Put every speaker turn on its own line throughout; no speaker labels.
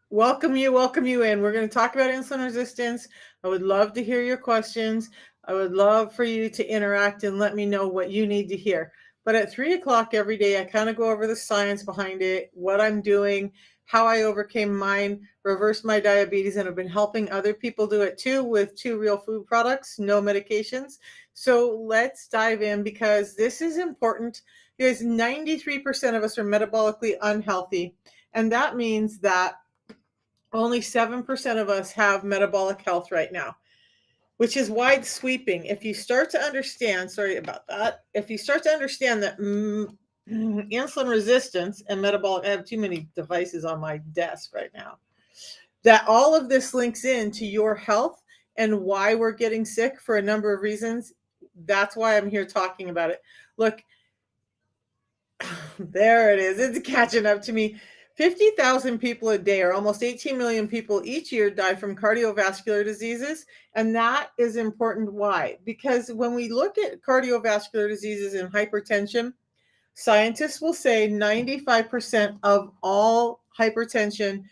welcome you in. We're going to talk about insulin resistance. I would love to hear your questions. I would love for you to interact and let me know what you need to hear. But at 3 o'clock every day, I kind of go over the science behind it, what I'm doing, how I overcame mine, reversed my diabetes, and have been helping other people do it too with two real food products, no medications. So let's dive in because this is important because 93% of us are metabolically unhealthy. And that means that only 7% of us have metabolic health right now, which is wide sweeping. If you start to understand, sorry about that, if you start to understand that insulin resistance and metabolic, I have too many devices on my desk right now, that all of this links into your health and why we're getting sick for a number of reasons. That's why I'm here talking about it. Look, there it is. It's catching up to me. 50,000 people a day, or almost 18 million people each year, die from cardiovascular diseases. And that is important. Why? Because when we look at cardiovascular diseases and hypertension, scientists will say 95% of all hypertension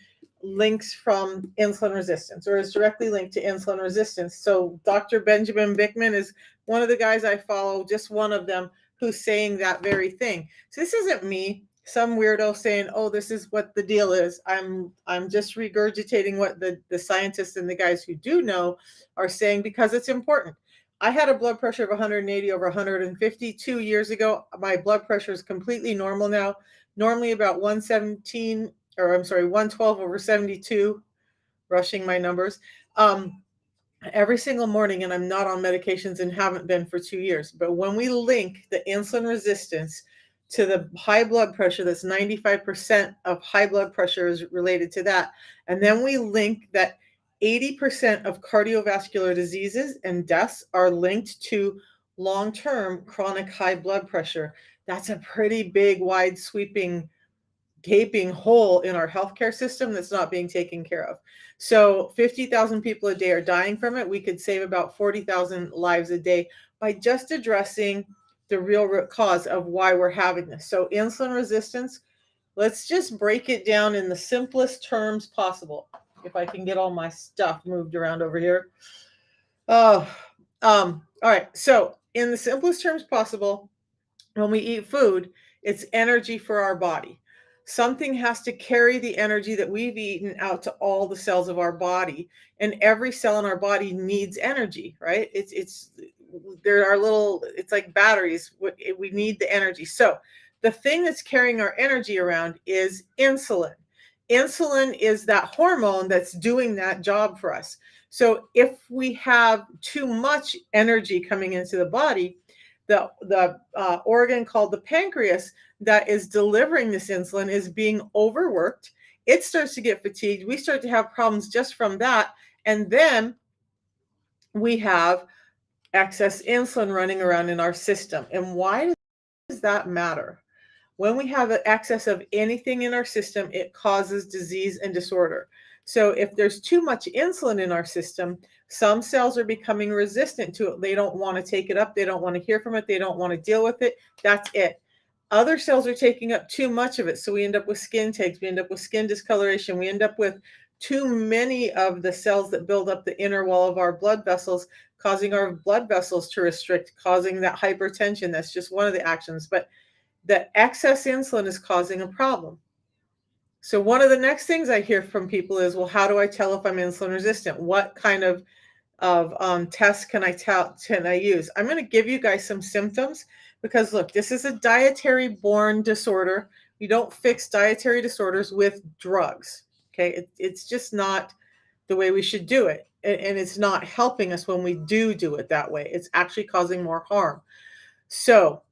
links from insulin resistance or is directly linked to insulin resistance. So Dr. Benjamin Bickman is one of the guys I follow, just one of them, who's saying that very thing. So this isn't me, some weirdo saying, "Oh, this is what the deal is." I'm just regurgitating what the scientists and the guys who do know are saying because it's important. I had a blood pressure of 180 over 150 2 years ago. My blood pressure is completely normal now. Normally about 117, or I'm sorry, 112 over 72, rushing my numbers. Every single morning, and I'm not on medications and haven't been for 2 years. But when we link the insulin resistance to the high blood pressure, that's 95% of high blood pressure is related to that. And then we link that 80% of cardiovascular diseases and deaths are linked to long term chronic high blood pressure. That's a pretty big, wide sweeping gaping hole in our healthcare system that's not being taken care of. So 50,000 people a day are dying from it. We could save about 40,000 lives a day by just addressing the real root cause of why we're having this. So insulin resistance, let's just break it down in the simplest terms possible. If I can get all my stuff moved around over here. Oh, all right. So in the simplest terms possible, when we eat food, it's energy for our body. Something has to carry the energy that we've eaten out to all the cells of our body, and every cell in our body needs energy, right? It's there are little, it's like batteries. We need the energy. So the thing that's carrying our energy around is insulin. Insulin is that hormone that's doing that job for us. So if we have too much energy coming into the body, the organ called the pancreas that is delivering this insulin is being overworked. It starts to get fatigued. We start to have problems just from that. And then we have excess insulin running around in our system. And why does that matter? When we have an excess of anything in our system, it causes disease and disorder. So if there's too much insulin in our system, some cells are becoming resistant to it. They don't want to take it up. They don't want to hear from it. They don't want to deal with it. That's it. Other cells are taking up too much of it. So we end up with skin takes. We end up with skin discoloration. We end up with too many of the cells that build up the inner wall of our blood vessels, causing our blood vessels to restrict, causing that hypertension. That's just one of the actions. But that excess insulin is causing a problem. So one of the next things I hear from people is, well, how do I tell if I'm insulin resistant? What kind of tests can I use? I'm going to give you guys some symptoms because look, this is a dietary borne disorder. You don't fix dietary disorders with drugs. Okay, it's just not the way we should do it, and it's not helping us when we do it that way. It's actually causing more harm. So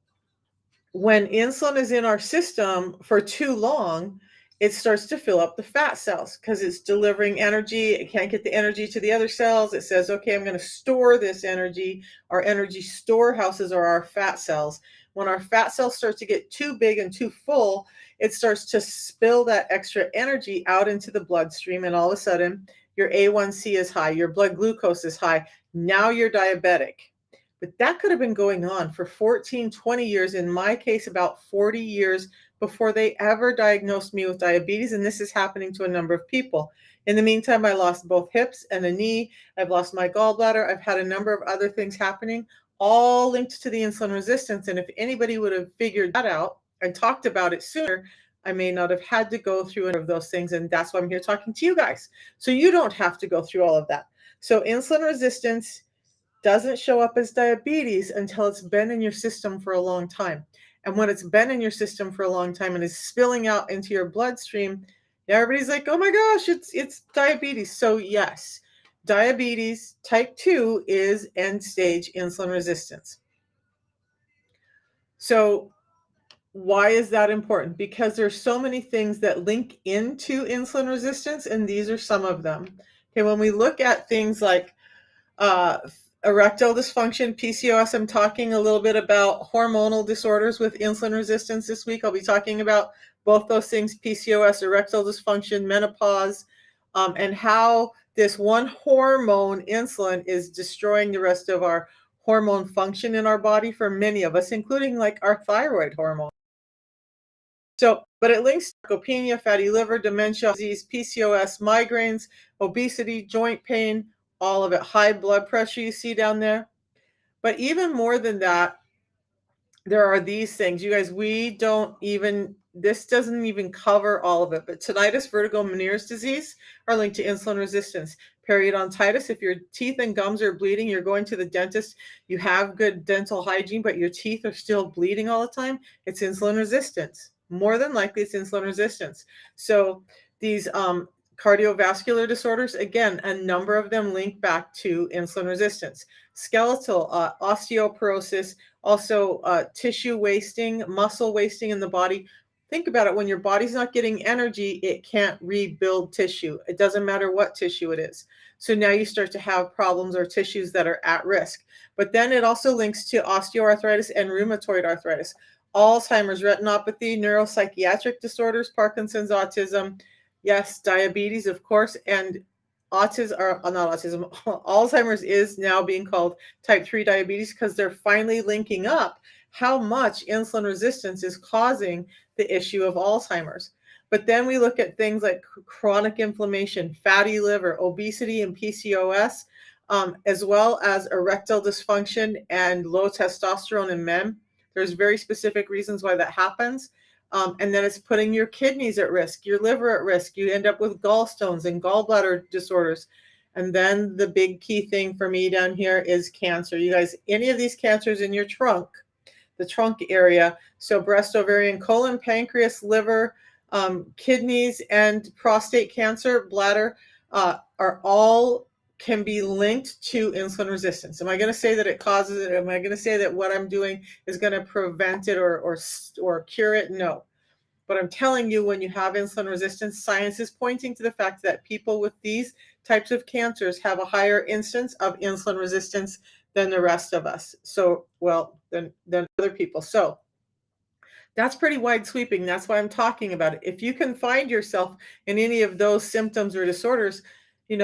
when insulin is in our system for too long, it starts to fill up the fat cells because it's delivering energy. It can't get the energy to the other cells. It says, okay, I'm going to store this energy. Our energy storehouses are our fat cells. When our fat cells start to get too big and too full, it starts to spill that extra energy out into the bloodstream. And all of a sudden, your A1C is high, your blood glucose is high. Now you're diabetic. But that could have been going on for 14, 20 years. In my case, about 40 years before they ever diagnosed me with diabetes. And this is happening to a number of people. In the meantime, I lost both hips and a knee. I've lost my gallbladder. I've had a number of other things happening, all linked to the insulin resistance. And if anybody would have figured that out and talked about it sooner, I may not have had to go through any of those things. And that's why I'm here talking to you guys. So you don't have to go through all of that. So insulin resistance doesn't show up as diabetes until it's been in your system for a long time. And when it's been in your system for a long time and is spilling out into your bloodstream, everybody's like, "Oh my gosh, it's diabetes." So yes, diabetes type 2 is end stage insulin resistance. So why is that important? Because there's so many things that link into insulin resistance, and these are some of them. Okay, when we look at things like uh, erectile dysfunction, PCOS. I'm talking a little bit about hormonal disorders with insulin resistance this week. I'll be talking about both those things, PCOS, erectile dysfunction, menopause, and how this one hormone, insulin, is destroying the rest of our hormone function in our body for many of us, including like our thyroid hormone. So, but it links to sarcopenia, fatty liver, dementia, disease, PCOS, migraines, obesity, joint pain, all of it, high blood pressure you see down there. But even more than that, there are these things. You guys, this doesn't even cover all of it, but tinnitus, vertigo, Meniere's disease are linked to insulin resistance. Periodontitis, if your teeth and gums are bleeding, you're going to the dentist, you have good dental hygiene, but your teeth are still bleeding all the time, it's insulin resistance. More than likely, it's insulin resistance. So these cardiovascular disorders, again, a number of them link back to insulin resistance. Skeletal osteoporosis, also tissue wasting, muscle wasting in the body. Think about it. When your body's not getting energy, it can't rebuild tissue. It doesn't matter what tissue it is. So now you start to have problems or tissues that are at risk. But then it also links to osteoarthritis and rheumatoid arthritis, Alzheimer's, retinopathy, neuropsychiatric disorders, Parkinson's, autism, yes, diabetes, of course, and autism, or not autism, Alzheimer's is now being called type 3 diabetes because they're finally linking up how much insulin resistance is causing the issue of Alzheimer's. But then we look at things like chronic inflammation, fatty liver, obesity, and PCOS, as well as erectile dysfunction and low testosterone in men. There's very specific reasons why that happens. And then it's putting your kidneys at risk, your liver at risk. You end up with gallstones and gallbladder disorders. And then the big key thing for me down here is cancer. You guys, any of these cancers in your trunk, the trunk area, so breast, ovarian, colon, pancreas, liver, kidneys, and prostate cancer, bladder, are all can be linked to insulin resistance. Am I going to say that it causes it? Am I going to say that what I'm doing is going to prevent it or cure it? No. But I'm telling you, when you have insulin resistance, science is pointing to the fact that people with these types of cancers have a higher instance of insulin resistance than the rest of us. So, well, than other people. So that's pretty wide sweeping. That's why I'm talking about it. If you can find yourself in any of those symptoms or disorders,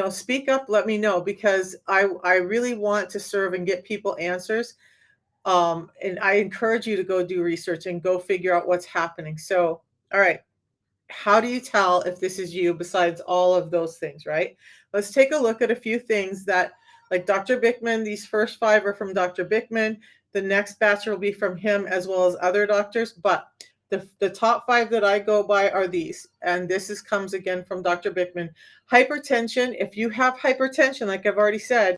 speak up, let me know, because I really want to serve and get people answers. And I encourage you to go do research and go figure out what's happening. So, all right, how do you tell if this is you besides all of those things, right? Let's take a look at a few things that, like Dr. Bickman, these first 5 are from Dr. Bickman. The next batch will be from him as well as other doctors. But the top 5 that I go by are these. And this comes again from Dr. Bickman. Hypertension. If you have hypertension, like I've already said,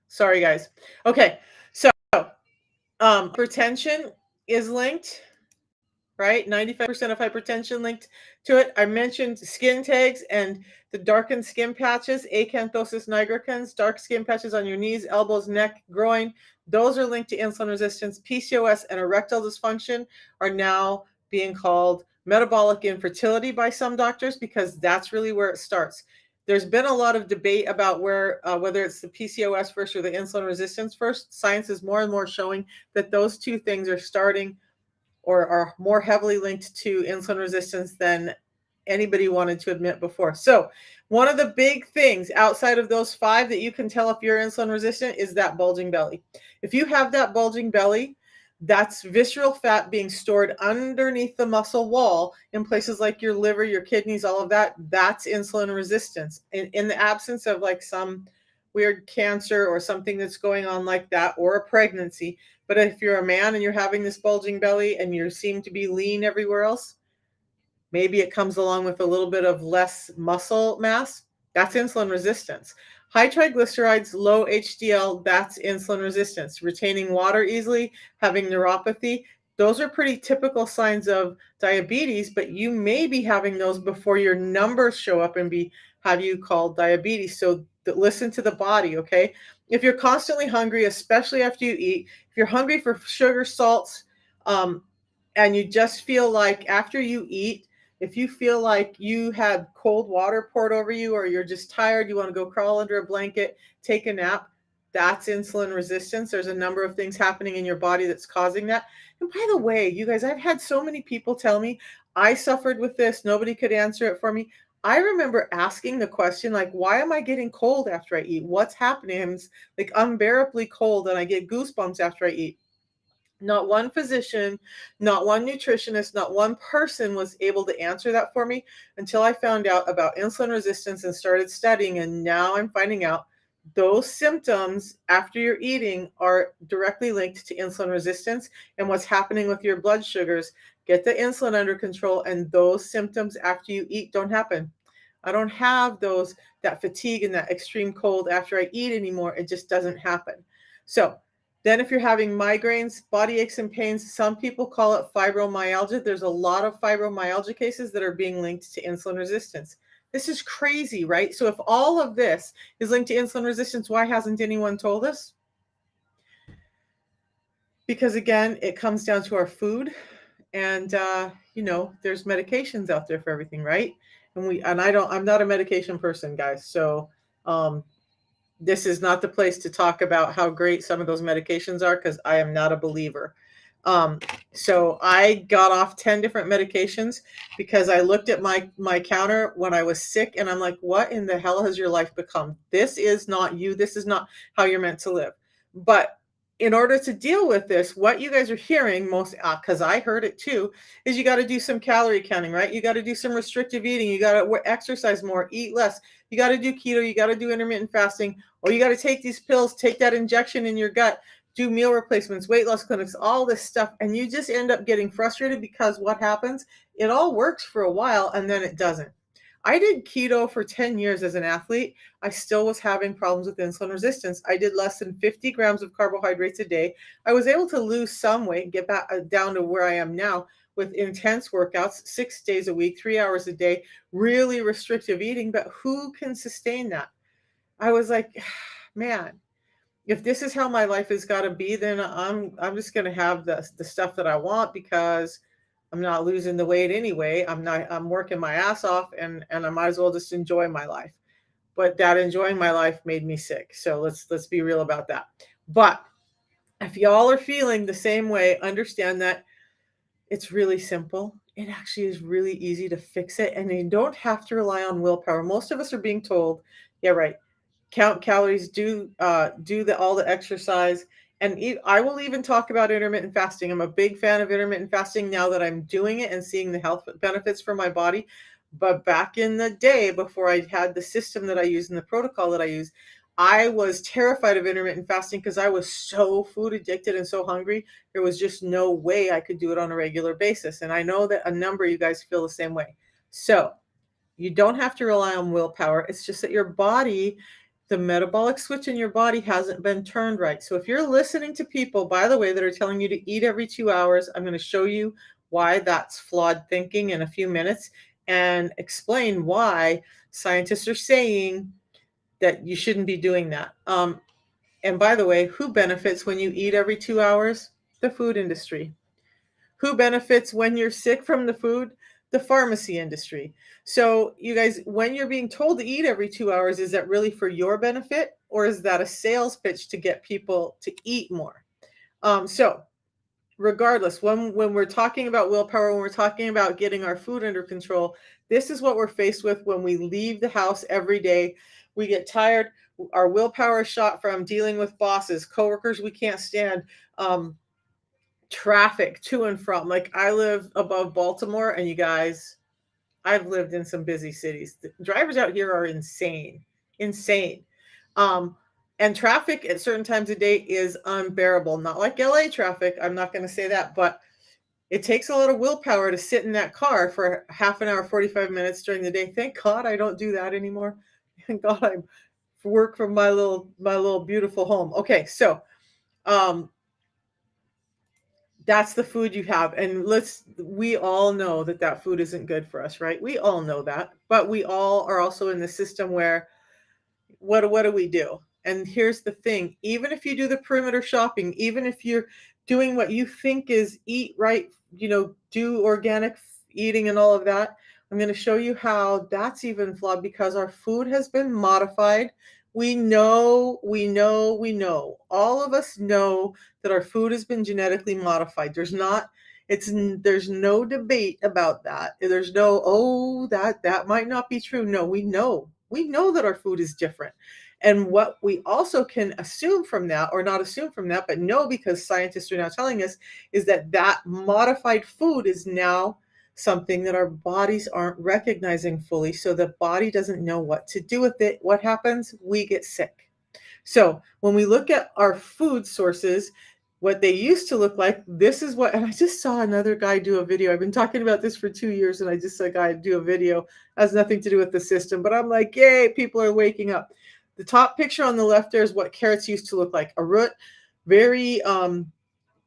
sorry guys. Okay, so hypertension is linked, right? 95% of hypertension linked to it. I mentioned skin tags and the darkened skin patches, acanthosis nigricans, dark skin patches on your knees, elbows, neck, groin. Those are linked to insulin resistance. PCOS and erectile dysfunction are now being called metabolic infertility by some doctors because that's really where it starts. There's been a lot of debate about whether it's the PCOS first or the insulin resistance first. Science is more and more showing that those two things are starting or are more heavily linked to insulin resistance than anybody wanted to admit before. So, one of the big things outside of those 5 that you can tell if you're insulin resistant is that bulging belly. If you have that bulging belly, that's visceral fat being stored underneath the muscle wall in places like your liver, your kidneys, all of that. That's insulin resistance. In the absence of like some weird cancer or something that's going on like that, or a pregnancy. But if you're a man and you're having this bulging belly and you seem to be lean everywhere else, maybe it comes along with a little bit of less muscle mass. That's insulin resistance. High triglycerides, low HDL, that's insulin resistance. Retaining water easily, having neuropathy, those are pretty typical signs of diabetes, but you may be having those before your numbers show up and have you called diabetes. So listen to the body, okay? If you're constantly hungry, especially after you eat, if you're hungry for sugar, salts, and you just feel like after you eat, if you feel like you had cold water poured over you, or you're just tired, you want to go crawl under a blanket, take a nap, that's insulin resistance. There's a number of things happening in your body that's causing that. And by the way, you guys, I've had so many people tell me I suffered with this. Nobody could answer it for me. I remember asking the question, like, why am I getting cold after I eat? What's happening? It's like unbearably cold and I get goosebumps after I eat. Not one physician, not one nutritionist, not one person was able to answer that for me until I found out about insulin resistance and started studying. And now I'm finding out those symptoms after you're eating are directly linked to insulin resistance and what's happening with your blood sugars. Get the insulin under control, and those symptoms after you eat don't happen. I don't have that fatigue and that extreme cold after I eat anymore. It just doesn't happen. So, then if you're having migraines, body aches and pains, some people call it fibromyalgia. There's a lot of fibromyalgia cases that are being linked to insulin resistance. This is crazy, right? So if all of this is linked to insulin resistance, why hasn't anyone told us? Because again, it comes down to our food, and there's medications out there for everything, right? I'm not a medication person, guys. So this is not the place to talk about how great some of those medications are, because I am not a believer. So I got off 10 different medications because I looked at my counter when I was sick, and I'm like, what in the hell has your life become? This is not you. This is not how you're meant to live. But in order to deal with this, what you guys are hearing most, because I heard it too, is you got to do some calorie counting, right? You got to do some restrictive eating. You got to exercise more, eat less. You got to do keto. You got to do intermittent fasting, or you got to take these pills, take that injection in your gut, do meal replacements, weight loss clinics, all this stuff. And you just end up getting frustrated because what happens? It all works for a while and then it doesn't. I did keto for 10 years as an athlete. I still was having problems with insulin resistance. I did less than 50 grams of carbohydrates a day. I was able to lose some weight and get back down to where I am now with intense workouts, 6 days a week, 3 hours a day, really restrictive eating. But who can sustain that? I was like, man, if this is how my life has got to be, then I'm just going to have the stuff that I want, because I'm not losing the weight anyway. I'm working my ass off, and I might as well just enjoy my life. But that enjoying my life made me sick. So let's be real about that. But if y'all are feeling the same way, understand that it's really simple. It actually is really easy to fix it, and you don't have to rely on willpower. Most of us are being told, yeah, right, count calories, do all the exercise, and eat. I will even talk about intermittent fasting. I'm a big fan of intermittent fasting now that I'm doing it and seeing the health benefits for my body. But back in the day, before I had the system that I use and the protocol that I use, I was terrified of intermittent fasting because I was so food addicted and so hungry. There was just no way I could do it on a regular basis. And I know that a number of you guys feel the same way. So you don't have to rely on willpower. It's just that your body, the metabolic switch in your body hasn't been turned right. So if you're listening to people, by the way, that are telling you to eat every 2 hours, I'm going to show you why that's flawed thinking in a few minutes, and explain why scientists are saying that you shouldn't be doing that. And by the way, who benefits when you eat every 2 hours? The food industry. Who benefits when you're sick from the food? The pharmacy industry. So, you guys, when you're being told to eat every 2 hours, is that really for your benefit, or is that a sales pitch to get people to eat more? So, regardless, when we're talking about willpower, when we're talking about getting our food under control, this is what we're faced with when we leave the house every day. We get tired. Our willpower is shot from dealing with bosses, coworkers we can't stand, um, traffic to and from. Like I live above Baltimore, and you guys, I've lived in some busy cities. The drivers out here are insane, insane. Um, and traffic at certain times of day is unbearable. Not like LA traffic. I'm not going to say that, but it takes a lot of willpower to sit in that car for half an hour, 45 minutes during the day. Thank God I don't do that anymore. Thank God I work from my little beautiful home. Okay, so um that's the food you have, and we all know that that food isn't good for us, right? We all know that, but we all are also in the system where what do we do? And here's the thing, even if you do the perimeter shopping, even if you're doing what you think is eat right, do organic eating and all of that, I'm going to show you how that's even flawed because our food has been modified. We know. All of us know that our food has been genetically modified. There's no debate about that. There's no, oh, that might not be true. No, we know. We know that our food is different. And what we also can assume from that, or not assume from that, but know because scientists are now telling us, is that that modified food is now something that our bodies aren't recognizing fully. So the body doesn't know what to do with it. What happens? We get sick. So when we look at our food sources, what they used to look like, this is what, and I just saw another guy do a video. I've been talking about this for 2 years, and I just saw a guy do a video. Has nothing to do with the system, but I'm like, yay, people are waking up. The top picture on the left there is what carrots used to look like. A root, very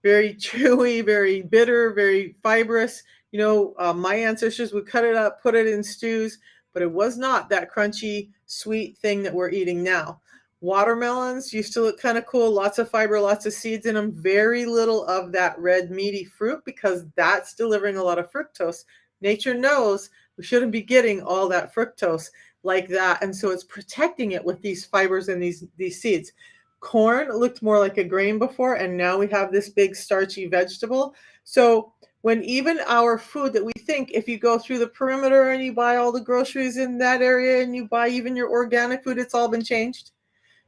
very chewy, very bitter, very fibrous. My ancestors would cut it up, put it in stews, but it was not that crunchy, sweet thing that we're eating now. Watermelons used to look kind of cool, lots of fiber, lots of seeds in them, very little of that red meaty fruit because that's delivering a lot of fructose. Nature knows we shouldn't be getting all that fructose like that, and so it's protecting it with these fibers and these seeds. Corn looked more like a grain before, and now we have this big starchy vegetable. So when even our food that we think, if you go through the perimeter and you buy all the groceries in that area and you buy even your organic food, it's all been changed.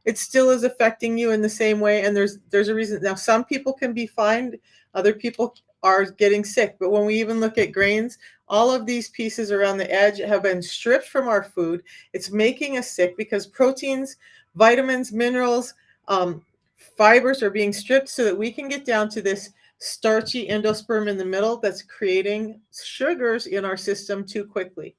It still is affecting you in the same way, and there's a reason. Now some people can be fine, other people are getting sick, but when we even look at grains, all of these pieces around the edge have been stripped from our food. It's making us sick because proteins, vitamins, minerals, um, fibers are being stripped so that we can get down to this starchy endosperm in the middle that's creating sugars in our system too quickly.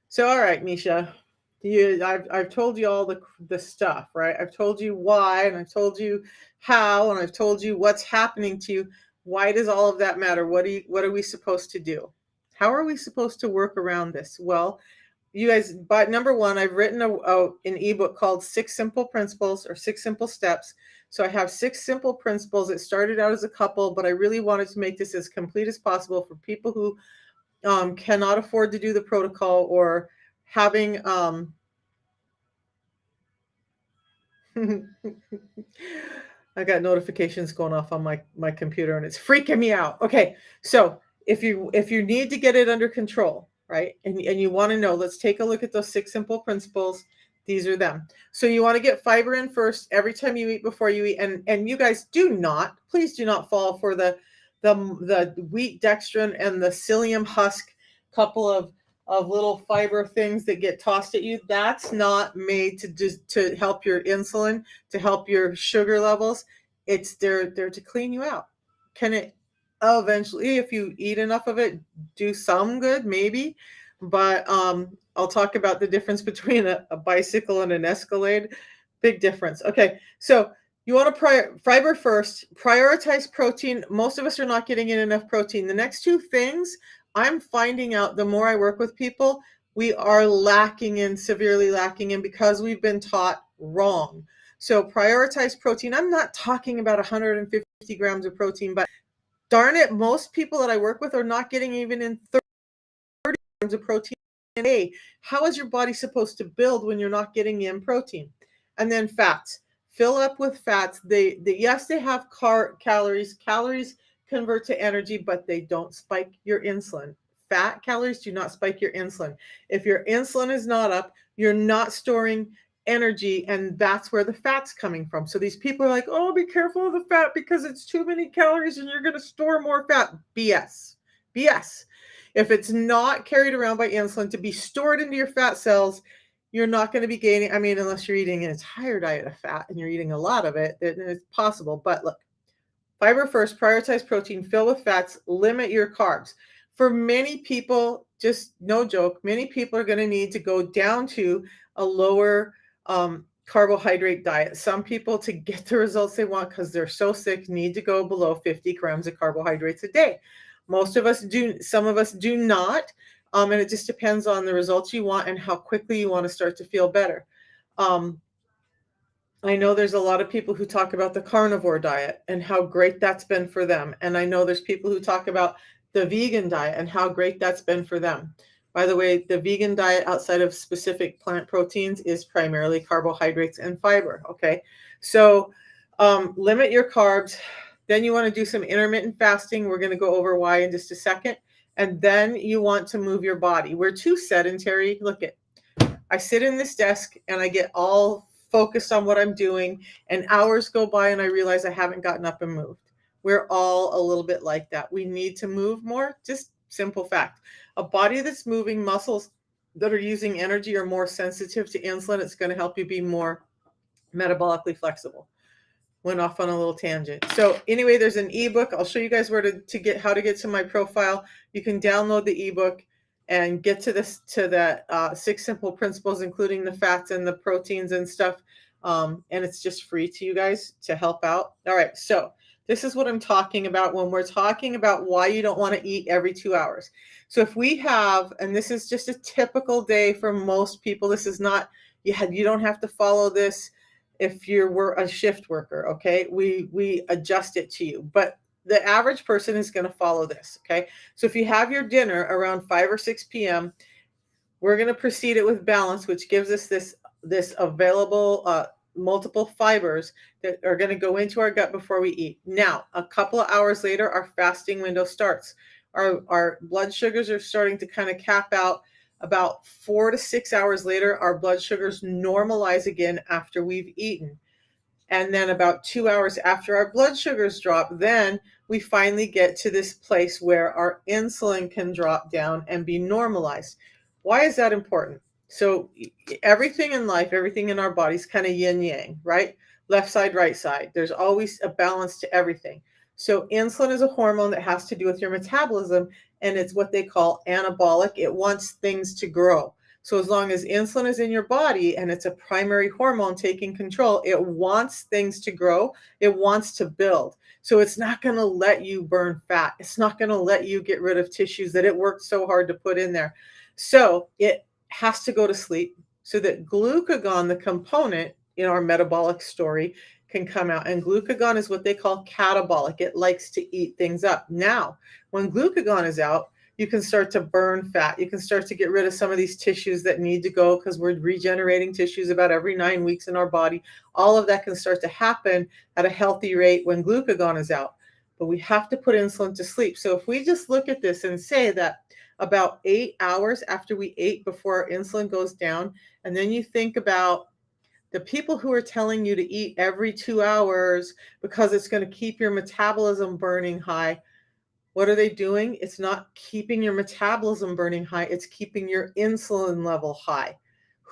So, all right, Misha, I've told you all the stuff, right? I've told you why, and I've told you how, and I've told you what's happening to you. Why does all of that matter? What are we supposed to do? How are we supposed to work around this? Well, you guys, but number one, I've written an ebook called Six Simple Principles or Six Simple Steps. So I have six simple principles. It started out as a couple, but I really wanted to make this as complete as possible for people who cannot afford to do the protocol or having I got notifications going off on my computer and it's freaking me out. Okay, so if you need to get it under control, right, and you want to know, let's take a look at those six simple principles. These are them. So you want to get fiber in first every time you eat, before you eat, and you guys please do not fall for the wheat dextrin and the psyllium husk, couple of little fiber things that get tossed at you. That's not made to help your insulin, to help your sugar levels. It's there to clean you out. Can it eventually, if you eat enough of it, do some good? Maybe. But I'll talk about the difference between a bicycle and an Escalade. Big difference. Okay, so you want to fiber first, prioritize protein. Most of us are not getting in enough protein. The next two things I'm finding out, the more I work with people, we are severely lacking in because we've been taught wrong. So prioritize protein. I'm not talking about 150 grams of protein, but darn it, most people that I work with are not getting even in 30 grams of protein a day. How is your body supposed to build when you're not getting in protein? And then fats. Fill up with fats. Yes, they have calories. Calories convert to energy, but they don't spike your insulin. Fat calories do not spike your insulin. If your insulin is not up, you're not storing energy, and that's where the fat's coming from. So these people are like, oh, be careful of the fat because it's too many calories and you're going to store more fat. BS. BS. If it's not carried around by insulin to be stored into your fat cells, you're not going to be gaining. I mean, unless you're eating an entire diet of fat and you're eating a lot of it, then it's possible. But look, fiber first, prioritize protein, fill with fats, limit your carbs. For many people, just no joke, many people are going to need to go down to a lower carbohydrate diet. Some people, to get the results they want because they're so sick, need to go below 50 grams of carbohydrates a day. Most of us do, some of us do not. And it just depends on the results you want and how quickly you want to start to feel better. I know there's a lot of people who talk about the carnivore diet and how great that's been for them. And I know there's people who talk about the vegan diet and how great that's been for them. By the way, the vegan diet outside of specific plant proteins is primarily carbohydrates and fiber. Okay. So limit your carbs. Then you want to do some intermittent fasting. We're going to go over why in just a second. And then you want to move your body. We're too sedentary. Look at, I sit in this desk and I get all focused on what I'm doing, and hours go by and I realize I haven't gotten up and moved. We're all a little bit like that. We need to move more. Just simple fact. A body that's moving, muscles that are using energy are more sensitive to insulin. It's going to help you be more metabolically flexible. Went off on a little tangent. So anyway, there's an ebook. I'll show you guys where to get, how to get to my profile. You can download the ebook and get to this, to that 6 simple principles, including the fats and the proteins and stuff. And it's just free to you guys to help out. All right. So this is what I'm talking about when we're talking about why you don't want to eat every 2 hours. So if we have, and this is just a typical day for most people, this is not, you don't have to follow this if you were a shift worker. Okay. We adjust it to you, but the average person is going to follow this. Okay. So if you have your dinner around 5 or 6 p.m., we're going to precede it with balance, which gives us this available multiple fibers that are going to go into our gut before we eat. Now, a couple of hours later, our fasting window starts. Our blood sugars are starting to kind of cap out. About 4 to 6 hours later, our blood sugars normalize again after we've eaten. And then about 2 hours after our blood sugars drop, then we finally get to this place where our insulin can drop down and be normalized. Why is that important? So everything in life, everything in our bodies kind of yin yang, right? Left side, right side. There's always a balance to everything. So insulin is a hormone that has to do with your metabolism, and it's what they call anabolic. It wants things to grow. So as long as insulin is in your body and it's a primary hormone taking control, it wants things to grow. It wants to build. So it's not going to let you burn fat. It's not going to let you get rid of tissues that it worked so hard to put in there. So it has to go to sleep so that glucagon, the component in our metabolic story, can come out. And glucagon is what they call catabolic. It likes to eat things up. Now, when glucagon is out, you can start to burn fat. You can start to get rid of some of these tissues that need to go, because we're regenerating tissues about every 9 weeks in our body. All of that can start to happen at a healthy rate when glucagon is out. But we have to put insulin to sleep. So if we just look at this and say that about 8 hours after we ate, before our insulin goes down, and then you think about the people who are telling you to eat every 2 hours because it's going to keep your metabolism burning high. What are they doing? It's not keeping your metabolism burning high. It's keeping your insulin level high.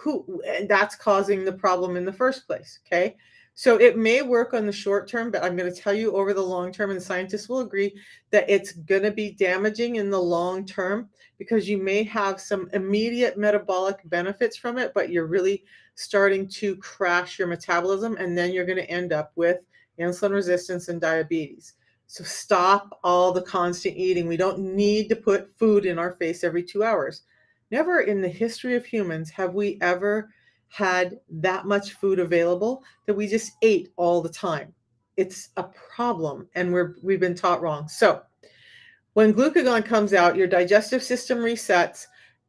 And that's causing the problem in the first place. Okay. So it may work on the short term, but I'm going to tell you over the long term, and scientists will agree that it's going to be damaging in the long term, because you may have some immediate metabolic benefits from it, but you're really starting to crash your metabolism. And then you're going to end up with insulin resistance and diabetes. So stop all the constant eating. We don't need to put food in our face every 2 hours. Never in the history of humans have we ever had that much food available that we just ate all the time. It's a problem, and we've been taught wrong. So when glucagon comes out, your digestive system resets.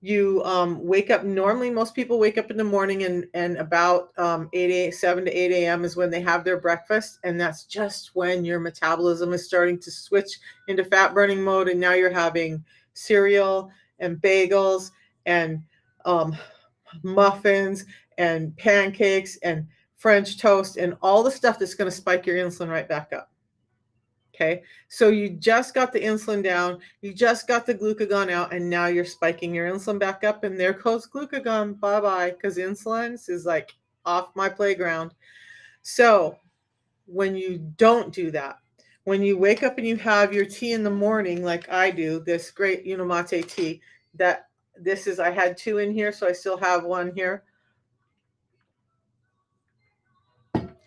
You wake up. Normally, most people wake up in the morning, and about 7 to 8 a.m. is when they have their breakfast. And that's just when your metabolism is starting to switch into fat burning mode. And now you're having cereal and bagels and um, muffins and pancakes and French toast and all the stuff that's going to spike your insulin right back up. Okay, so you just got the insulin down, you just got the glucagon out, and now you're spiking your insulin back up, and there goes glucagon. Bye bye, because insulin is like off my playground. So when you don't do that, when you wake up and you have your tea in the morning, like I do, this great Unamate tea, that this is, I had two in here, so I still have one here.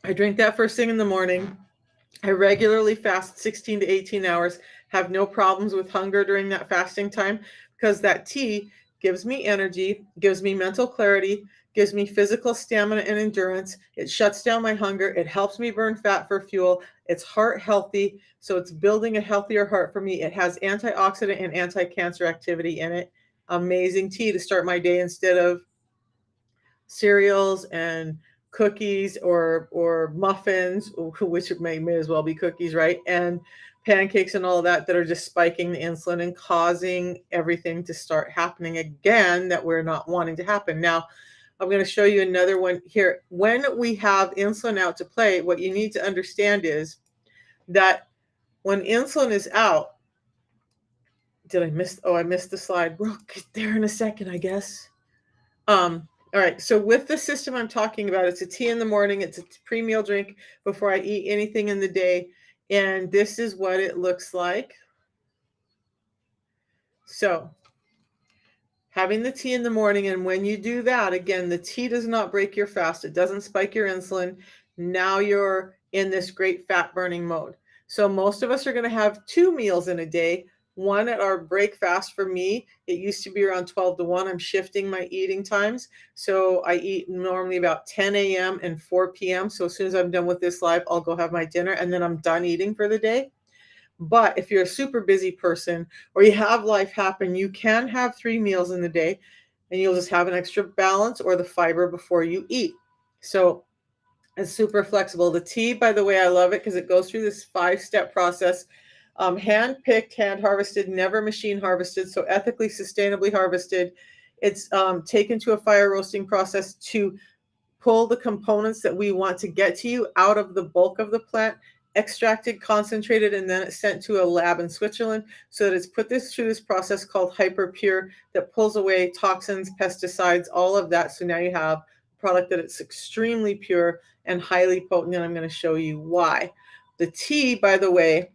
I drink that first thing in the morning. I regularly fast 16 to 18 hours, have no problems with hunger during that fasting time because that tea gives me energy, gives me mental clarity, gives me physical stamina and endurance. It shuts down my hunger. It helps me burn fat for fuel. It's heart healthy. So it's building a healthier heart for me. It has antioxidant and anti-cancer activity in it. Amazing tea to start my day instead of cereals and cookies or muffins, which may as well be cookies, right? And pancakes and all of that are just spiking the insulin and causing everything to start happening again that we're not wanting to happen. Now, I'm going to show you another one here. When we have insulin out to play, what you need to understand is that when insulin is out, did I miss? Oh, I missed the slide. We'll get there in a second, I guess. All right. So with the system I'm talking about, it's a tea in the morning. It's a pre-meal drink before I eat anything in the day. And this is what it looks like. So having the tea in the morning. And when you do that, again, the tea does not break your fast. It doesn't spike your insulin. Now you're in this great fat burning mode. So most of us are going to have two meals in a day. One at our break fast. For me, it used to be around 12 to 1. I'm shifting my eating times. So I eat normally about 10 a.m. and 4 p.m. So as soon as I'm done with this live, I'll go have my dinner and then I'm done eating for the day. But if you're a super busy person or you have life happen, you can have 3 meals in the day and you'll just have an extra balance or the fiber before you eat. So it's super flexible. The tea, by the way, I love it because it goes through this 5-step process. Hand picked, hand harvested, never machine harvested. So ethically, sustainably harvested. It's taken to a fire roasting process to pull the components that we want to get to you out of the bulk of the plant, extracted, concentrated, and then it's sent to a lab in Switzerland so that it's put through this process called hyperpure that pulls away toxins, pesticides, all of that. So now you have a product that it's extremely pure and highly potent, and I'm going to show you why. The tea, by the way,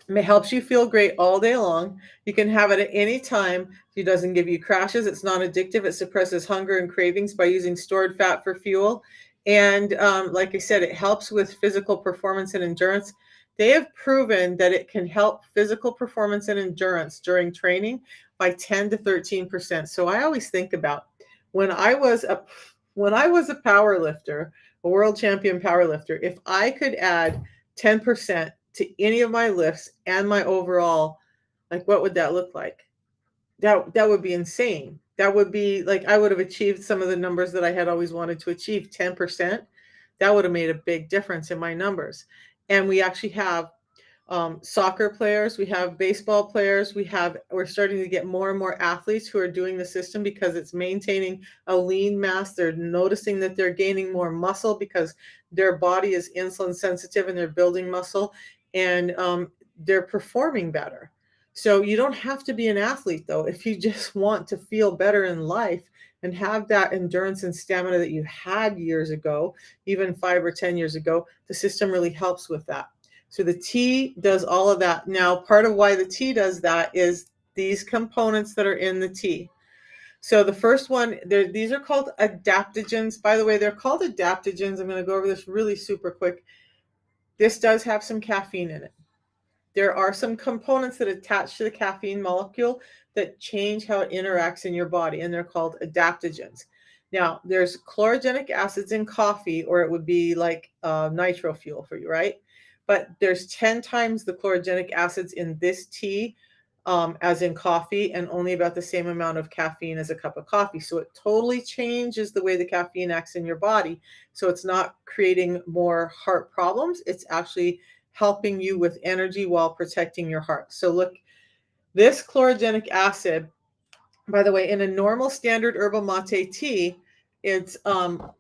it helps you feel great all day long. You can have it at any time. It doesn't give you crashes. It's not addictive. It suppresses hunger and cravings by using stored fat for fuel. And like I said, it helps with physical performance and endurance. They have proven that it can help physical performance and endurance during training by 10 to 13%. So I always think about when I was a power lifter, a world champion power lifter, if I could add 10% to any of my lifts and my overall, like what would that look like? That would be insane. That would be like I would have achieved some of the numbers that I had always wanted to achieve. 10%, that would have made a big difference in my numbers. And we actually have soccer players, we have baseball players, we're starting to get more and more athletes who are doing the system because it's maintaining a lean mass. They're noticing that they're gaining more muscle because their body is insulin sensitive and they're building muscle, and they're performing better. So you don't have to be an athlete though if you just want to feel better in life and have that endurance and stamina that you had years ago, even 5 or 10 years ago. The system really helps with that. So the tea does all of that. Now, part of why the tea does that is these components that are in the tea. So the first one, these are called adaptogens. By the way, they're called adaptogens. I'm going to go over this really super quick. This does have some caffeine in it. There are some components that attach to the caffeine molecule that change how it interacts in your body, and they're called adaptogens. Now, there's chlorogenic acids in coffee, or it would be like nitro fuel for you, right? But there's 10 times the chlorogenic acids in this tea as in coffee, and only about the same amount of caffeine as a cup of coffee. So it totally changes the way the caffeine acts in your body. So it's not creating more heart problems. It's actually helping you with energy while protecting your heart. So look, this chlorogenic acid, by the way, in a normal standard herbal mate tea, it's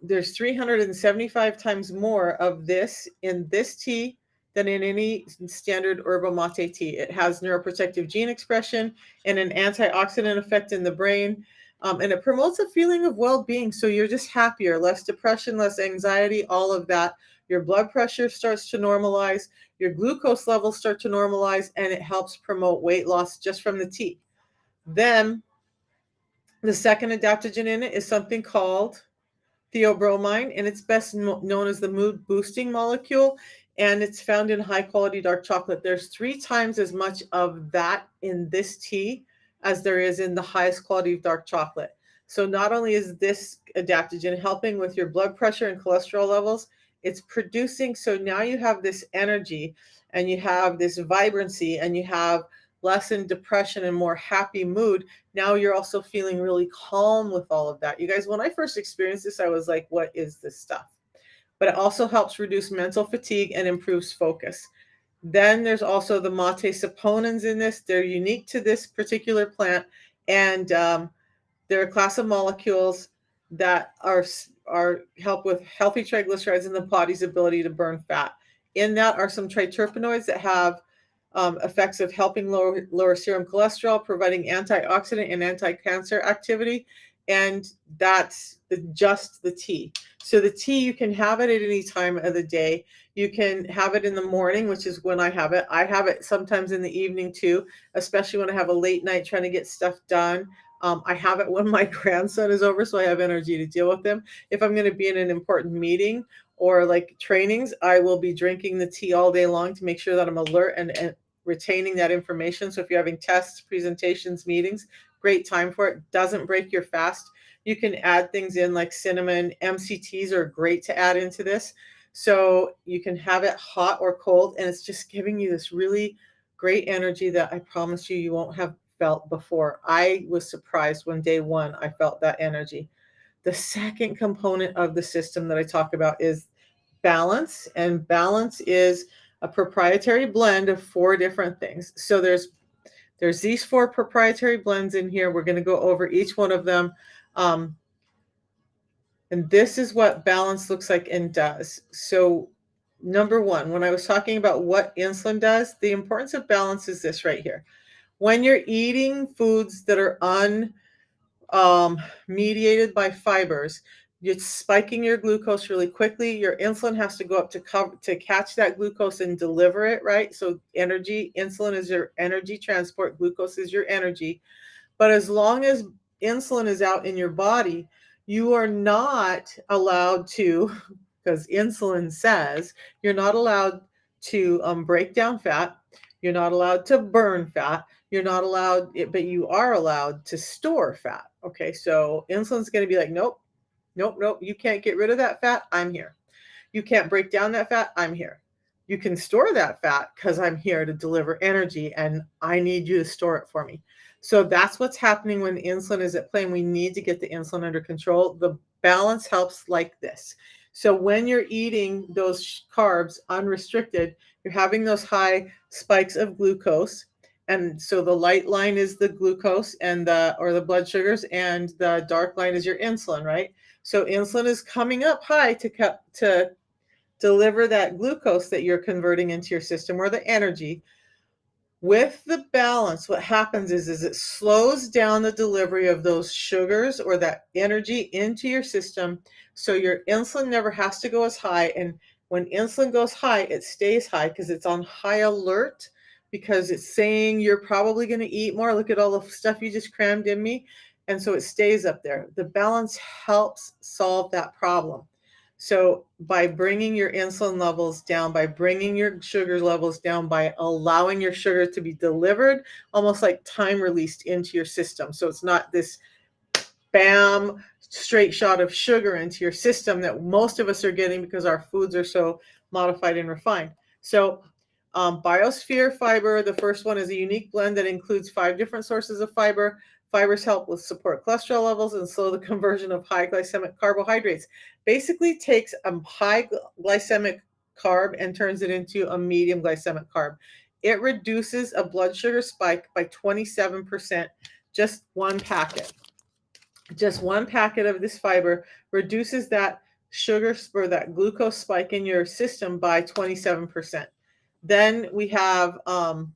there's 375 times more of this in this tea than in any standard herbal mate tea. It has neuroprotective gene expression and an antioxidant effect in the brain. And it promotes a feeling of well-being. So you're just happier, less depression, less anxiety, all of that. Your blood pressure starts to normalize, your glucose levels start to normalize, and it helps promote weight loss just from the tea. Then the second adaptogen in it is something called theobromine, and it's best known as the mood boosting molecule, and it's found in high quality dark chocolate. There's 3 times as much of that in this tea as there is in the highest quality of dark chocolate. So not only is this adaptogen helping with your blood pressure and cholesterol levels, it's producing, so now you have this energy and you have this vibrancy and you have less in depression and more happy mood. Now you're also feeling really calm with all of that. You guys, when I first experienced this, I was like, what is this stuff? But it also helps reduce mental fatigue and improves focus. Then there's also the mate saponins in this. They're unique to this particular plant, and they're a class of molecules that are help with healthy triglycerides and the body's ability to burn fat. In that are some triterpenoids that have effects of helping lower serum cholesterol, providing antioxidant and anti-cancer activity, and that's just the tea. So the tea, you can have it at any time of the day. You can have it in the morning, which is when I have it. I have it sometimes in the evening too, especially when I have a late night trying to get stuff done. I have it when my grandson is over, so I have energy to deal with him. If I'm going to be in an important meeting or like trainings, I will be drinking the tea all day long to make sure that I'm alert and retaining that information. So if you're having tests, presentations, meetings, great time for it. Doesn't break your fast. You can add things in like cinnamon. MCTs are great to add into this. So you can have it hot or cold, and it's just giving you this really great energy that I promise you won't have felt before. I was surprised when day one I felt that energy. The second component of the system that I talk about is balance, and balance is a proprietary blend of 4 different things. So there's these 4 proprietary blends in here. We're going to go over each one of them. And this is what balance looks like and does. So number 1, when I was talking about what insulin does, the importance of balance is this right here. When you're eating foods that are mediated by fibers, it's spiking your glucose really quickly. Your insulin has to go up to catch that glucose and deliver it, right? So energy, insulin is your energy transport, glucose is your energy. But as long as insulin is out in your body, you are not allowed to, because insulin says you're not allowed to break down fat. You're not allowed to burn fat. You're not allowed, but you are allowed to store fat. Okay, so insulin's going to be like, nope, nope, nope. You can't get rid of that fat. I'm here. You can't break down that fat. I'm here. You can store that fat because I'm here to deliver energy and I need you to store it for me. So that's what's happening when insulin is at play, and we need to get the insulin under control. The balance helps like this. So when you're eating those carbs unrestricted, you're having those high spikes of glucose. And so the light line is the glucose and the blood sugars, and the dark line is your insulin, right? So insulin is coming up high to deliver that glucose that you're converting into your system, or the energy. With the balance, what happens is it slows down the delivery of those sugars or that energy into your system, so your insulin never has to go as high. And when insulin goes high, it stays high because it's on high alert, because it's saying you're probably going to eat more. Look at all the stuff you just crammed in me. And so it stays up there. The balance helps solve that problem. So by bringing your insulin levels down, by bringing your sugar levels down, by allowing your sugar to be delivered almost like time released into your system. So it's not this bam, straight shot of sugar into your system that most of us are getting because our foods are so modified and refined. So Biosphere fiber, the first one is a unique blend that includes 5 different sources of fiber. Fibers help with support cholesterol levels and slow the conversion of high glycemic carbohydrates. Basically takes a high glycemic carb and turns it into a medium glycemic carb. It reduces a blood sugar spike by 27%, just one packet. Just one packet of this fiber reduces that sugar or that glucose spike in your system by 27%. Then we have the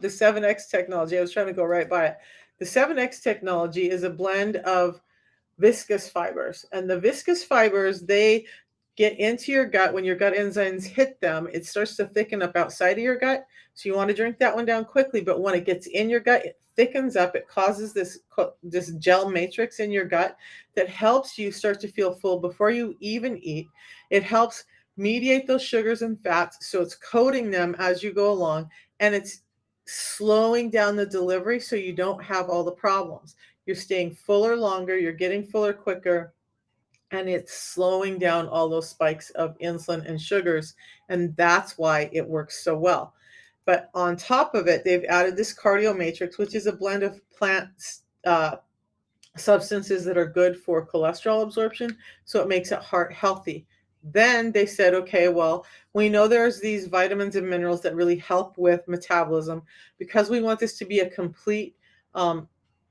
7X technology. I was trying to go right by it. The 7X technology is a blend of viscous fibers, and the viscous fibers, they get into your gut. When your gut enzymes hit them, it starts to thicken up outside of your gut. So you want to drink that one down quickly, but when it gets in your gut, it thickens up. It causes this gel matrix in your gut that helps you start to feel full before you even eat. It helps mediate those sugars and fats, so it's coating them as you go along, and it's slowing down the delivery so you don't have all the problems. You're staying fuller longer, you're getting fuller quicker, and it's slowing down all those spikes of insulin and sugars. And that's why it works so well. But on top of it, they've added this cardio matrix, which is a blend of plant substances that are good for cholesterol absorption. So it makes it heart healthy. Then they said, okay, well, we know there's these vitamins and minerals that really help with metabolism. Because we want this to be a complete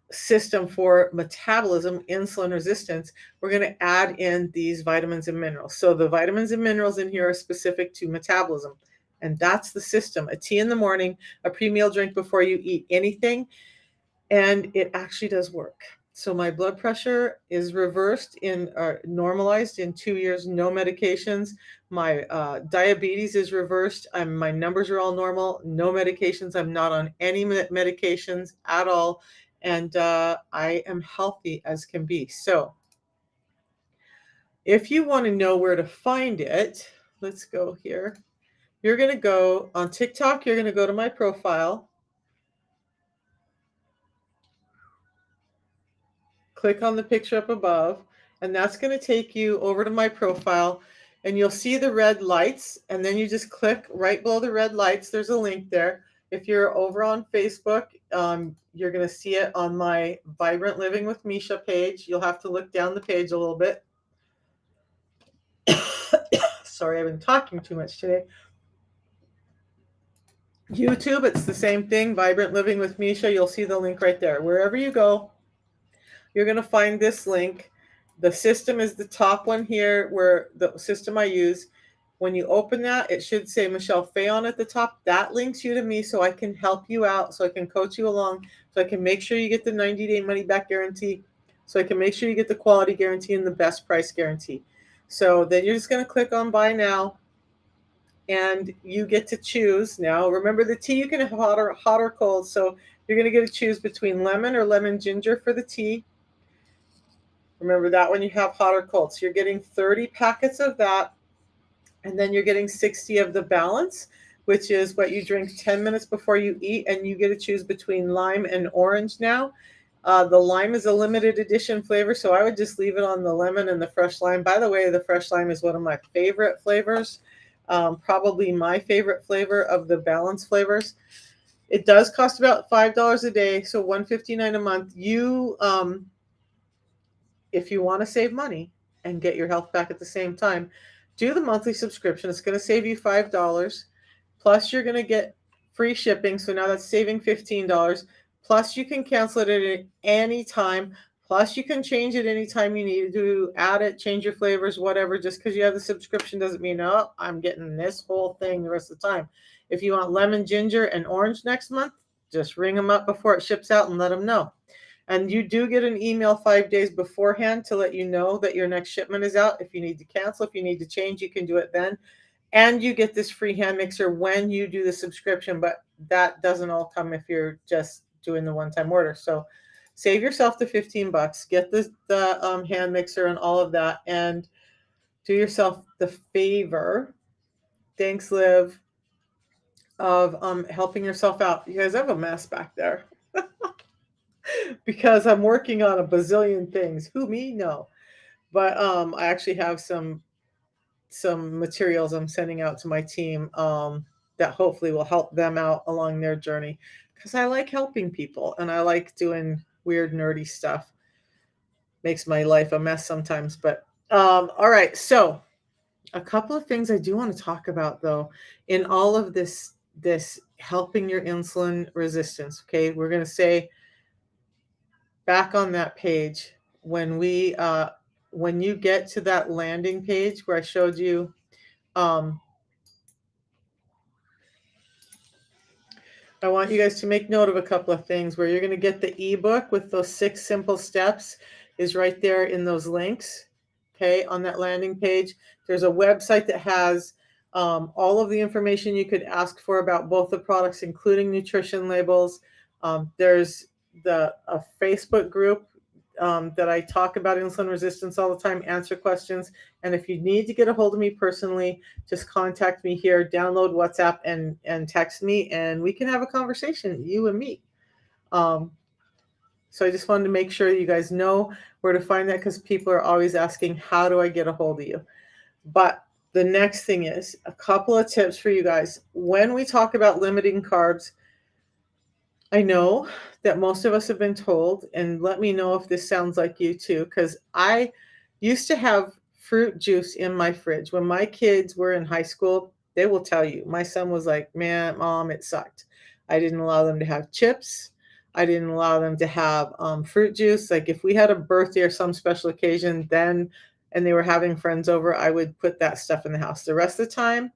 system for metabolism, insulin resistance, we're going to add in these vitamins and minerals. So the vitamins and minerals in here are specific to metabolism. And that's the system. A tea in the morning, a pre-meal drink before you eat anything. And it actually does work. So my blood pressure is reversed normalized in 2 years, no medications. My diabetes is reversed. My numbers are all normal, no medications. I'm not on any medications at all. And I am healthy as can be. So if you want to know where to find it, let's go here. You're going to go on TikTok. You're going to go to my profile. Click on the picture up above, and that's going to take you over to my profile, and you'll see the red lights, and then you just click right below the red lights. There's a link there. If you're over on Facebook, you're going to see it on my Vibrant Living with Misha page. You'll have to look down the page a little bit. Sorry, I've been talking too much today. YouTube, it's the same thing, Vibrant Living with Misha. You'll see the link right there. Wherever you go, you're going to find this link. The system is the top one here, where the system I use. When you open that, it should say Michelle Fayon at the top. That links you to me so I can help you out, so I can coach you along, so I can make sure you get the 90-day money-back guarantee, so I can make sure you get the quality guarantee and the best price guarantee. So then you're just going to click on Buy Now, and you get to choose. Now, remember, the tea you can have hot or cold, so you're going to get to choose between lemon or lemon ginger for the tea. Remember that when you have hot or cold. So you're getting 30 packets of that, and then you're getting 60 of the balance, which is what you drink 10 minutes before you eat, and you get to choose between lime and orange now. The lime is a limited edition flavor, so I would just leave it on the lemon and the fresh lime. By the way, the fresh lime is one of my favorite flavors, probably my favorite flavor of the balance flavors. It does cost about $5 a day, so $159 a month. If you want to save money and get your health back at the same time, do the monthly subscription. It's going to save you $5. Plus, you're going to get free shipping. So now that's saving $15. Plus, you can cancel it at any time. Plus, you can change it anytime you need to, add it, change your flavors, whatever. Just because you have the subscription doesn't mean, oh, I'm getting this whole thing the rest of the time. If you want lemon, ginger, and orange next month, just ring them up before it ships out and let them know. And you do get an email 5 days beforehand to let you know that your next shipment is out. If you need to cancel, if you need to change, you can do it then. And you get this free hand mixer when you do the subscription, but that doesn't all come if you're just doing the one-time order. So save yourself the $15, get the hand mixer and all of that, and do yourself the favor. Thanks, Liv, of helping yourself out. You guys have a mess back there. Because I'm working on a bazillion things. Who, me? No. But I actually have some some materials I'm sending out to my team that hopefully will help them out along their journey, because I like helping people and I like doing weird, nerdy stuff. Makes my life a mess sometimes, but all right. So a couple of things I do want to talk about though in all of this helping your insulin resistance. Okay, we're going to say back on that page when you get to that landing page where I showed you um, I want you guys to make note of a couple of things where you're going to get the ebook with those 6 simple steps is right there in those links. Okay, on that landing page, there's a website that has all of the information you could ask for about both the products, including nutrition labels. There's a Facebook group that I talk about insulin resistance all the time, answer questions. And if you need to get a hold of me personally, just contact me here, download WhatsApp and text me, and we can have a conversation, you and me. So I just wanted to make sure you guys know where to find that, because people are always asking, how do I get a hold of you? But the next thing is a couple of tips for you guys. When we talk about limiting carbs, I know that most of us have been told, and let me know if this sounds like you too, because I used to have fruit juice in my fridge. When my kids were in high school, they will tell you, my son was like, man, mom, it sucked. I didn't allow them to have chips. I didn't allow them to have fruit juice. Like if we had a birthday or some special occasion, then, and they were having friends over, I would put that stuff in the house. The rest of the time,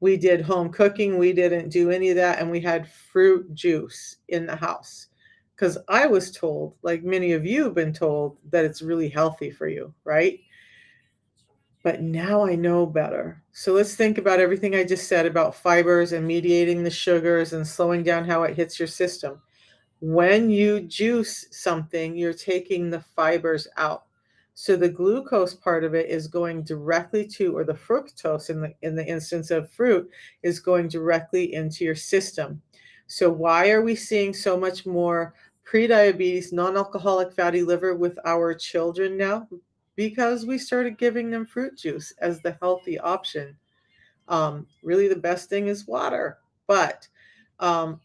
we did home cooking. We didn't do any of that. And we had fruit juice in the house because I was told, like many of you have been told, that it's really healthy for you, right? But now I know better. So let's think about everything I just said about fibers and mediating the sugars and slowing down how it hits your system. When you juice something, you're taking the fibers out. So the glucose part of it is going directly to, or the fructose in the instance of fruit is going directly into your system. So why are we seeing so much more prediabetes, non-alcoholic fatty liver with our children now? Because we started giving them fruit juice as the healthy option. Really, the best thing is water, but um,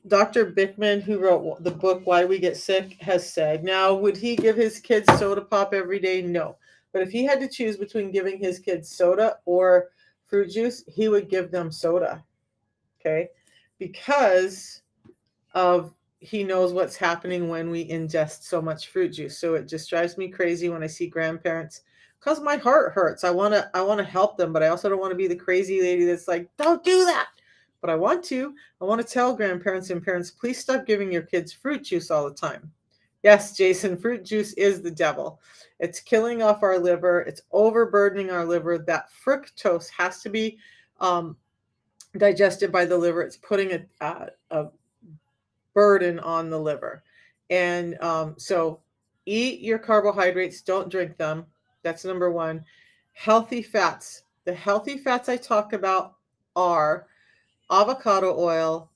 Dr. Bickman, who wrote the book Why We Get Sick, has said, now, would he give his kids soda pop every day? No. But if he had to choose between giving his kids soda or fruit juice, he would give them soda. Okay? Because of he knows what's happening when we ingest so much fruit juice. So it just drives me crazy when I see grandparents, because my heart hurts. I want to help them, but I also don't want to be the crazy lady that's like, don't do that. But I want to tell grandparents and parents, please stop giving your kids fruit juice all the time. Yes, Jason, fruit juice is the devil. It's killing off our liver. It's overburdening our liver. That fructose has to be digested by the liver. It's putting a burden on the liver. And so eat your carbohydrates, don't drink them. That's number one. Healthy fats. The healthy fats I talk about are avocado oil,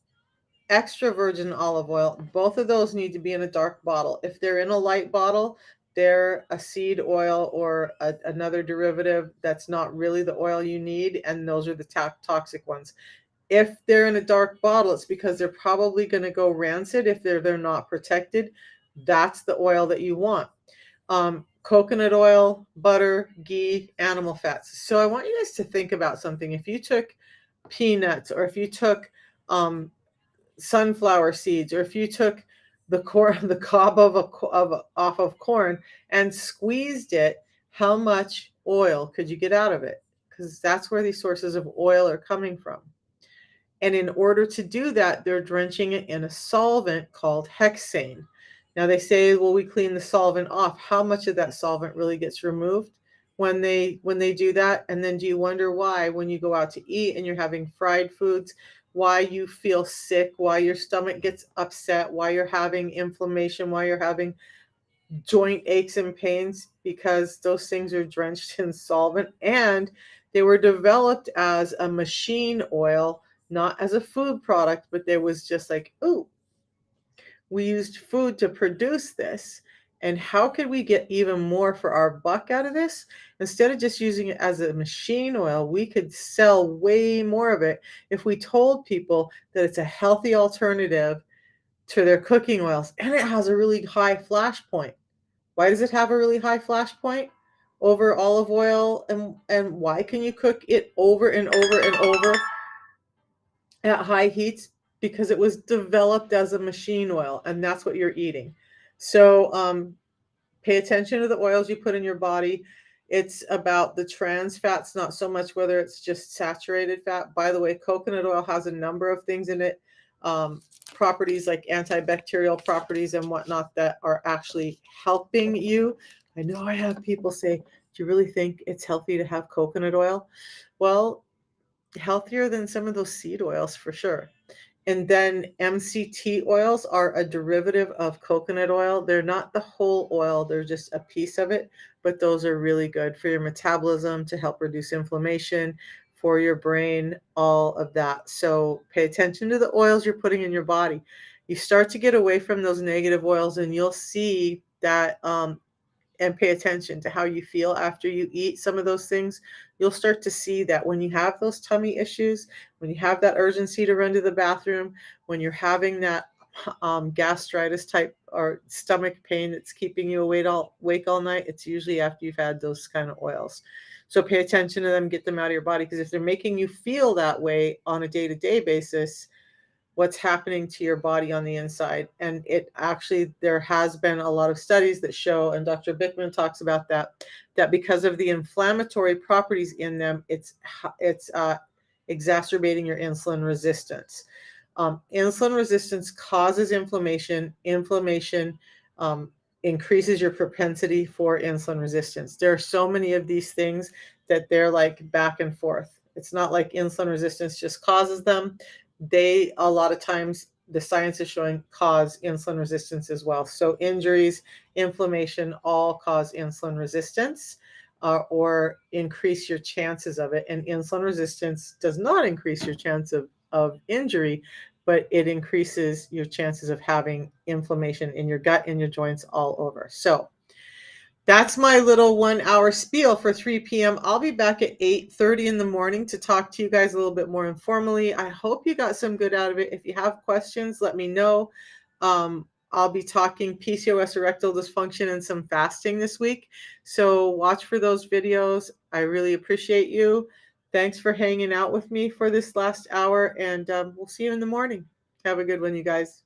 extra virgin olive oil. Both of those need to be in a dark bottle. If they're in a light bottle, they're a seed oil or another derivative that's not really the oil you need, and those are the toxic ones. If they're in a dark bottle, it's because they're probably going to go rancid if they're not protected. That's the oil that you want. Coconut oil, butter, ghee, animal fats. So I want you guys to think about something. If you took peanuts, or if you took sunflower seeds, or if you took the corn, the cob off of corn and squeezed it, how much oil could you get out of it? Because that's where these sources of oil are coming from. And in order to do that, they're drenching it in a solvent called hexane. Now they say, well, we clean the solvent off. How much of that solvent really gets removed when they do that? And then do you wonder why, when you go out to eat and you're having fried foods, why you feel sick, why your stomach gets upset, why you're having inflammation, why you're having joint aches and pains? Because those things are drenched in solvent, and they were developed as a machine oil, not as a food product, but there was just like, ooh, we used food to produce this. And how could we get even more for our buck out of this? Instead of just using it as a machine oil, we could sell way more of it if we told people that it's a healthy alternative to their cooking oils, and it has a really high flash point. Why does it have a really high flash point over olive oil, and why can you cook it over and over and over at high heats? Because it was developed as a machine oil, and that's what you're eating. So pay attention to the oils you put in your body. It's about the trans fats, not so much whether it's just saturated fat. By the way, coconut oil has a number of things in it, properties like antibacterial properties and whatnot that are actually helping you. I know I have people say, do you really think it's healthy to have coconut oil? Well, healthier than some of those seed oils for sure. And then MCT oils are a derivative of coconut oil. They're not the whole oil, they're just a piece of it, but those are really good for your metabolism, to help reduce inflammation, for your brain, all of that. So pay attention to the oils you're putting in your body. You start to get away from those negative oils, and you'll see that and pay attention to how you feel after you eat some of those things, you'll start to see that when you have those tummy issues, when you have that urgency to run to the bathroom, when you're having that gastritis type or stomach pain that's keeping you awake all night, it's usually after you've had those kind of oils. So pay attention to them, get them out of your body, because if they're making you feel that way on a day-to-day basis, what's happening to your body on the inside. And it actually, there has been a lot of studies that show, and Dr. Bickman talks about that because of the inflammatory properties in them, it's exacerbating your insulin resistance. Insulin resistance causes inflammation. Inflammation increases your propensity for insulin resistance. There are so many of these things that they're like back and forth. It's not like insulin resistance just causes them. They, a lot of times, the science is showing, cause insulin resistance as well. So injuries, inflammation, all cause insulin resistance, or increase your chances of it. And insulin resistance does not increase your chance of injury, but it increases your chances of having inflammation in your gut, in your joints, all over. So that's my little 1 hour spiel for 3 p.m. I'll be back at 8:30 in the morning to talk to you guys a little bit more informally. I hope you got some good out of it. If you have questions, let me know. I'll be talking PCOS, erectile dysfunction, and some fasting this week. So watch for those videos. I really appreciate you. Thanks for hanging out with me for this last hour, and we'll see you in the morning. Have a good one, you guys.